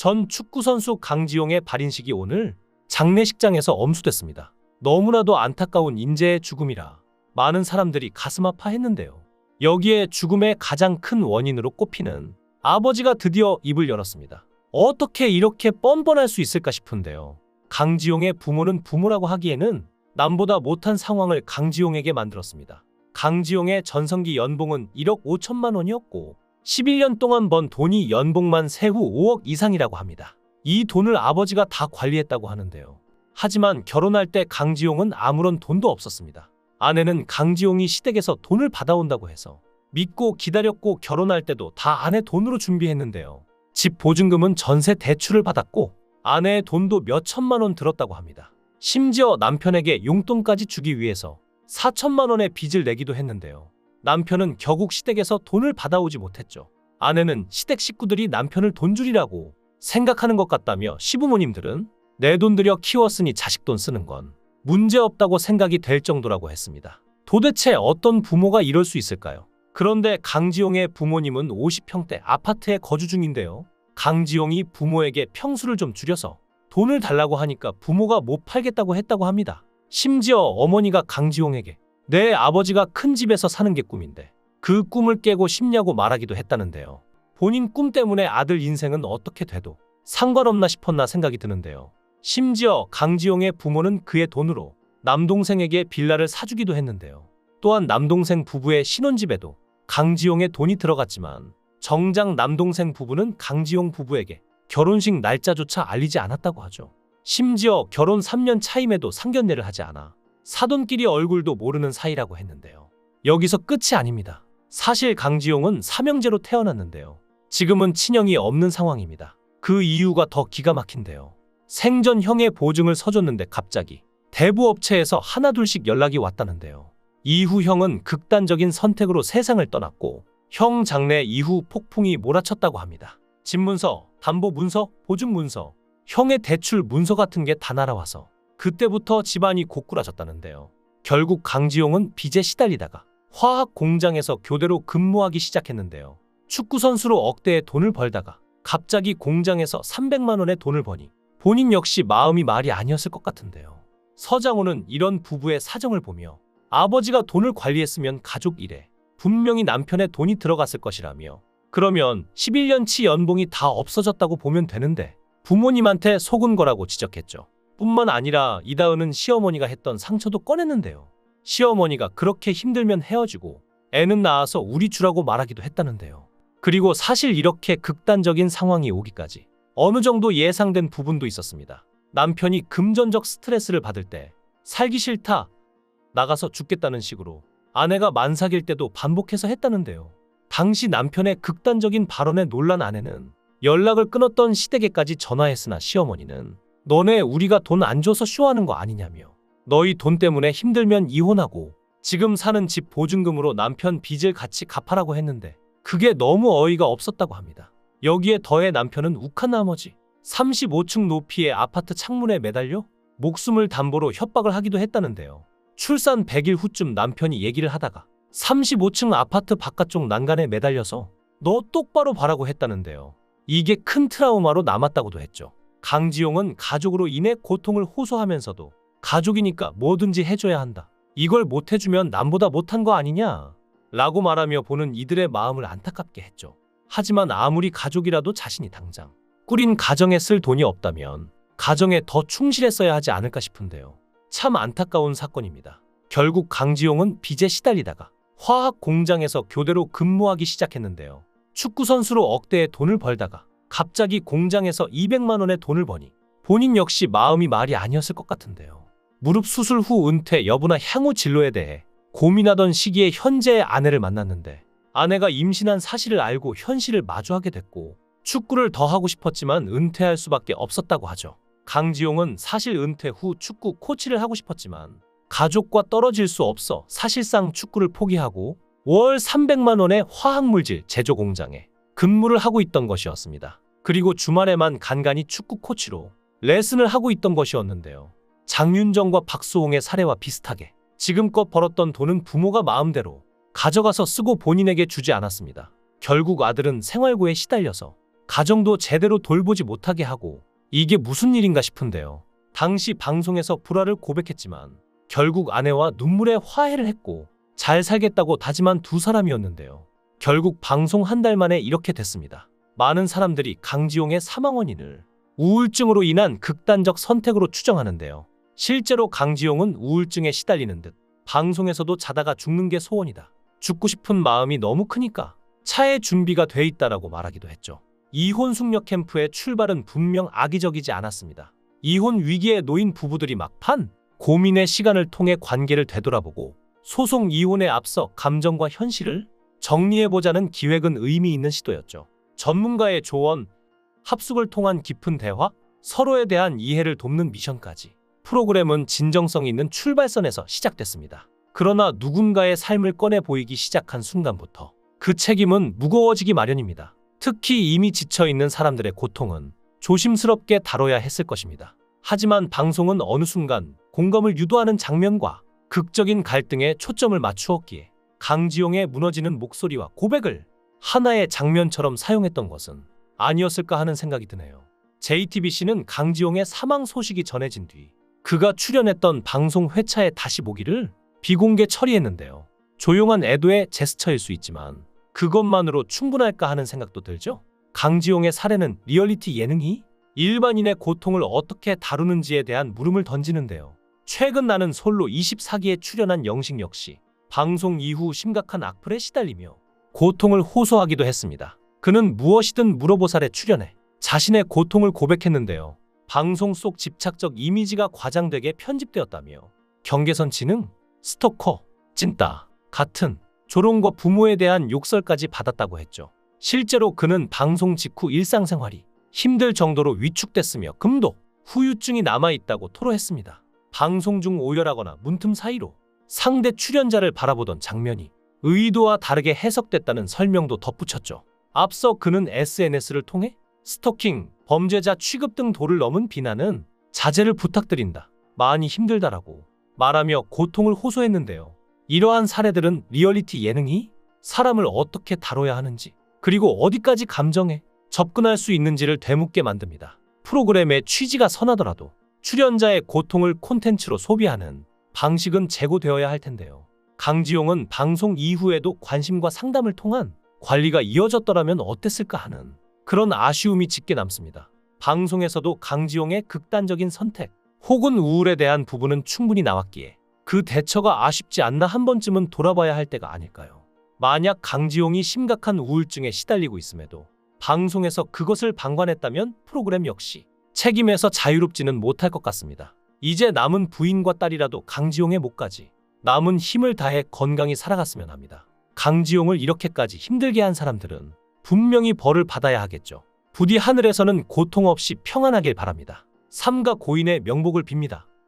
전 축구선수 강지용의 발인식이 오늘 장례식장에서 엄수됐습니다. 너무나도 안타까운 인재의 죽음이라 많은 사람들이 가슴 아파했는데요. 여기에 죽음의 가장 큰 원인으로 꼽히는 아버지가 드디어 입을 열었습니다. 어떻게 이렇게 뻔뻔할 수 있을까 싶은데요. 강지용의 부모는 부모라고 하기에는 남보다 못한 상황을 강지용에게 만들었습니다. 강지용의 전성기 연봉은 1억 5천만 원이었고 11년 동안 번 돈이 연봉만 세후 5억 이상이라고 합니다. 이 돈을 아버지가 다 관리했다고 하는데요. 하지만 결혼할 때 강지용은 아무런 돈도 없었습니다. 아내는 강지용이 시댁에서 돈을 받아온다고 해서 믿고 기다렸고 결혼할 때도 다 아내 돈으로 준비했는데요. 집 보증금은 전세 대출을 받았고 아내의 돈도 몇 천만 원 들었다고 합니다. 심지어 남편에게 용돈까지 주기 위해서 4천만 원의 빚을 내기도 했는데요. 남편은 결국 시댁에서 돈을 받아오지 못했죠. 아내는 시댁 식구들이 남편을 돈줄이라고 생각하는 것 같다며 시부모님들은 내 돈 들여 키웠으니 자식 돈 쓰는 건 문제없다고 생각이 될 정도라고 했습니다. 도대체 어떤 부모가 이럴 수 있을까요? 그런데 강지용의 부모님은 50평대 아파트에 거주 중인데요. 강지용이 부모에게 평수를 좀 줄여서 돈을 달라고 하니까 부모가 못 팔겠다고 했다고 합니다. 심지어 어머니가 강지용에게 내 아버지가 큰 집에서 사는 게 꿈인데 그 꿈을 깨고 싶냐고 말하기도 했다는데요. 본인 꿈 때문에 아들 인생은 어떻게 돼도 상관없나 싶었나 생각이 드는데요. 심지어 강지용의 부모는 그의 돈으로 남동생에게 빌라를 사주기도 했는데요. 또한 남동생 부부의 신혼집에도 강지용의 돈이 들어갔지만 정작 남동생 부부는 강지용 부부에게 결혼식 날짜조차 알리지 않았다고 하죠. 심지어 결혼 3년 차임에도 상견례를 하지 않아 사돈끼리 얼굴도 모르는 사이라고 했는데요. 여기서 끝이 아닙니다. 사실 강지용은 삼형제로 태어났는데요. 지금은 친형이 없는 상황입니다. 그 이유가 더 기가 막힌데요. 생전 형의 보증을 서줬는데 갑자기 대부업체에서 하나둘씩 연락이 왔다는데요. 이후 형은 극단적인 선택으로 세상을 떠났고 형 장례 이후 폭풍이 몰아쳤다고 합니다. 집문서, 담보문서, 보증문서, 형의 대출 문서 같은 게 다 날아와서 그때부터 집안이 고꾸라졌다는데요. 결국 강지용은 빚에 시달리다가 화학 공장에서 교대로 근무하기 시작했는데요. 축구선수로 억대의 돈을 벌다가 갑자기 공장에서 300만 원의 돈을 버니 본인 역시 마음이 말이 아니었을 것 같은데요. 서장훈은 이런 부부의 사정을 보며 아버지가 돈을 관리했으면 가족 일에 분명히 남편의 돈이 들어갔을 것이라며 그러면 11년치 연봉이 다 없어졌다고 보면 되는데 부모님한테 속은 거라고 지적했죠. 뿐만 아니라 이다은은 시어머니가 했던 상처도 꺼냈는데요. 시어머니가 그렇게 힘들면 헤어지고 애는 낳아서 우리 주라고 말하기도 했다는데요. 그리고 사실 이렇게 극단적인 상황이 오기까지 어느 정도 예상된 부분도 있었습니다. 남편이 금전적 스트레스를 받을 때 살기 싫다, 나가서 죽겠다는 식으로 아내가 만삭일 때도 반복해서 했다는데요. 당시 남편의 극단적인 발언에 놀란 아내는 연락을 끊었던 시댁에까지 전화했으나 시어머니는 너네 우리가 돈 안 줘서 쇼하는 거 아니냐며 너희 돈 때문에 힘들면 이혼하고 지금 사는 집 보증금으로 남편 빚을 같이 갚아라고 했는데 그게 너무 어이가 없었다고 합니다. 여기에 더해 남편은 욱한 나머지 35층 높이의 아파트 창문에 매달려 목숨을 담보로 협박을 하기도 했다는데요. 출산 100일 후쯤 남편이 얘기를 하다가 35층 아파트 바깥쪽 난간에 매달려서 너 똑바로 봐라고 했다는데요. 이게 큰 트라우마로 남았다고도 했죠. 강지용은 가족으로 인해 고통을 호소하면서도 가족이니까 뭐든지 해줘야 한다. 이걸 못해주면 남보다 못한 거 아니냐? 라고 말하며 보는 이들의 마음을 안타깝게 했죠. 하지만 아무리 가족이라도 자신이 당장 꾸린 가정에 쓸 돈이 없다면 가정에 더 충실했어야 하지 않을까 싶은데요. 참 안타까운 사건입니다. 결국 강지용은 빚에 시달리다가 화학 공장에서 교대로 근무하기 시작했는데요. 축구선수로 억대의 돈을 벌다가 갑자기 공장에서 200만 원의 돈을 버니 본인 역시 마음이 말이 아니었을 것 같은데요. 무릎 수술 후 은퇴 여부나 향후 진로에 대해 고민하던 시기에 현재의 아내를 만났는데 아내가 임신한 사실을 알고 현실을 마주하게 됐고 축구를 더 하고 싶었지만 은퇴할 수밖에 없었다고 하죠. 강지용은 사실 은퇴 후 축구 코치를 하고 싶었지만 가족과 떨어질 수 없어 사실상 축구를 포기하고 월 300만 원의 화학물질 제조 공장에 근무를 하고 있던 것이었습니다. 그리고 주말에만 간간히 축구 코치로 레슨을 하고 있던 것이었는데요. 장윤정과 박수홍의 사례와 비슷하게 지금껏 벌었던 돈은 부모가 마음대로 가져가서 쓰고 본인에게 주지 않았습니다. 결국 아들은 생활고에 시달려서 가정도 제대로 돌보지 못하게 하고 이게 무슨 일인가 싶은데요. 당시 방송에서 불화를 고백했지만 결국 아내와 눈물의 화해를 했고 잘 살겠다고 다짐한 두 사람이었는데요. 결국 방송 한 달 만에 이렇게 됐습니다. 많은 사람들이 강지용의 사망 원인을 우울증으로 인한 극단적 선택으로 추정하는데요. 실제로 강지용은 우울증에 시달리는 듯 방송에서도 자다가 죽는 게 소원이다. 죽고 싶은 마음이 너무 크니까 차에 준비가 돼 있다라고 말하기도 했죠. 이혼 숙녀 캠프의 출발은 분명 악의적이지 않았습니다. 이혼 위기에 놓인 부부들이 막판 고민의 시간을 통해 관계를 되돌아보고 소송 이혼에 앞서 감정과 현실을 정리해보자는 기획은 의미 있는 시도였죠. 전문가의 조언, 합숙을 통한 깊은 대화, 서로에 대한 이해를 돕는 미션까지 프로그램은 진정성 있는 출발선에서 시작됐습니다. 그러나 누군가의 삶을 꺼내 보이기 시작한 순간부터 그 책임은 무거워지기 마련입니다. 특히 이미 지쳐있는 사람들의 고통은 조심스럽게 다뤄야 했을 것입니다. 하지만 방송은 어느 순간 공감을 유도하는 장면과 극적인 갈등에 초점을 맞추었기에 강지용의 무너지는 목소리와 고백을 하나의 장면처럼 사용했던 것은 아니었을까 하는 생각이 드네요. JTBC는 강지용의 사망 소식이 전해진 뒤 그가 출연했던 방송 회차에 다시 보기를 비공개 처리했는데요. 조용한 애도의 제스처일 수 있지만 그것만으로 충분할까 하는 생각도 들죠. 강지용의 사례는 리얼리티 예능이 일반인의 고통을 어떻게 다루는지에 대한 물음을 던지는데요. 최근 나는 솔로 24기에 출연한 영식 역시 방송 이후 심각한 악플에 시달리며 고통을 호소하기도 했습니다. 그는 무엇이든 물어보살에 출연해 자신의 고통을 고백했는데요. 방송 속 집착적 이미지가 과장되게 편집되었다며 경계선 지능, 스토커, 찐따 같은 조롱과 부모에 대한 욕설까지 받았다고 했죠. 실제로 그는 방송 직후 일상생활이 힘들 정도로 위축됐으며 금도 후유증이 남아있다고 토로했습니다. 방송 중 오열하거나 문틈 사이로 상대 출연자를 바라보던 장면이 의도와 다르게 해석됐다는 설명도 덧붙였죠. 앞서 그는 SNS를 통해 스토킹, 범죄자 취급 등 도를 넘은 비난은 자제를 부탁드린다. 많이 힘들다라고 말하며 고통을 호소했는데요. 이러한 사례들은 리얼리티 예능이 사람을 어떻게 다뤄야 하는지 그리고 어디까지 감정에 접근할 수 있는지를 되묻게 만듭니다. 프로그램의 취지가 선하더라도 출연자의 고통을 콘텐츠로 소비하는 방식은 재고되어야 할 텐데요. 강지용은 방송 이후에도 관심과 상담을 통한 관리가 이어졌더라면 어땠을까 하는 그런 아쉬움이 짙게 남습니다. 방송에서도 강지용의 극단적인 선택 혹은 우울에 대한 부분은 충분히 나왔기에 그 대처가 아쉽지 않나 한 번쯤은 돌아봐야 할 때가 아닐까요? 만약 강지용이 심각한 우울증에 시달리고 있음에도 방송에서 그것을 방관했다면 프로그램 역시 책임에서 자유롭지는 못할 것 같습니다. 이제 남은 부인과 딸이라도 강지용의 몫까지 남은 힘을 다해 건강히 살아갔으면 합니다. 강지용을 이렇게까지 힘들게 한 사람들은 분명히 벌을 받아야 하겠죠. 부디 하늘에서는 고통 없이 평안하길 바랍니다. 삼가 고인의 명복을 빕니다.